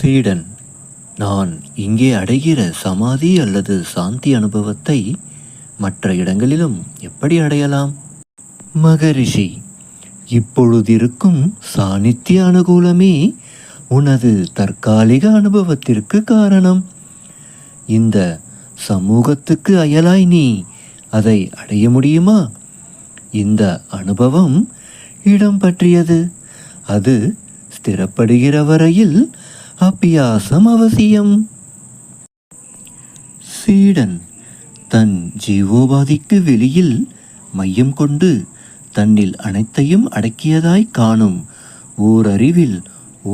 சீடன், நான் இங்கே அடைகிற சமாதி அல்லது சாந்தி அனுபவத்தை மற்ற இடங்களிலும் எப்படி அடையலாம்? மகரிஷி, இப்பொழுதிருக்கும் சாநித்திய அனுகூலமே உனது தற்காலிக அனுபவத்திற்கு காரணம். இந்த சமூகத்துக்கு அயலாய் நீ அதை அடைய முடியுமா? இந்த அனுபவம் இடம் பற்றியது. அது ஸ்திரப்படுகிற வரையில் அபியாசம் அவசியம். சீடன் தன் ஜீவோபாதிக்கு வெளியில் மையம் கொண்டு தன்னில் அனைத்தையும் அடக்கியதாய் காணும் ஓரறிவில்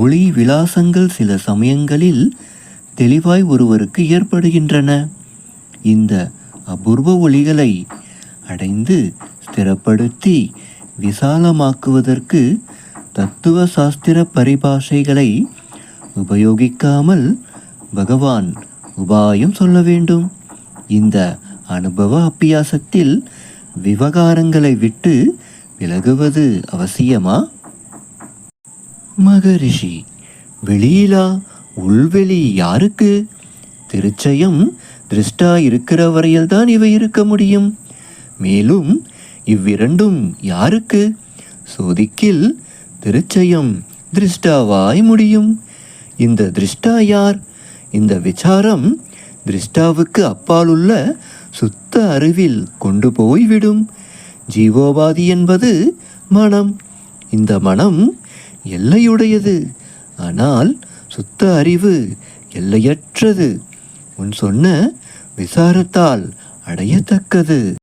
ஒளி விலாசங்கள் சில சமயங்களில் தெளிவாய் ஒருவருக்கு ஏற்படுகின்றன. இந்த அபூர்வ ஒளிகளை அடைந்து ஸ்திரப்படுத்தி விசாலமாக்குவதற்கு தத்துவ சாஸ்திர பரிபாஷைகளை உபயோகிக்காமல் பகவான் உபாயம் சொல்ல வேண்டும். இந்த அனுபவ அபியாசத்தில் விவகாரங்களை விட்டு விலகுவது அவசியமா? மகரிஷி, வெளியிலா உள்வெளி யாருக்கு? திருச்சயம் திருஷ்டா இருக்கிற வரையில்தான் இவை இருக்க முடியும். மேலும் இவ்விரண்டும் யாருக்கு? சோதிக்கில் திருச்சயம் திருஷ்டாவாய் முடியும். இந்த திருஷ்டா யார்? இந்த விசாரம் திருஷ்டாவுக்கு அப்பாலுள்ள சுத்த அறிவில் கொண்டு போய்விடும். ஜீவோபாதி என்பது மனம். இந்த மனம் எல்லையுடையது. ஆனால் சுத்த அறிவு எல்லையற்றது. உன் சொன்ன விசாரத்தால் அடையத்தக்கது.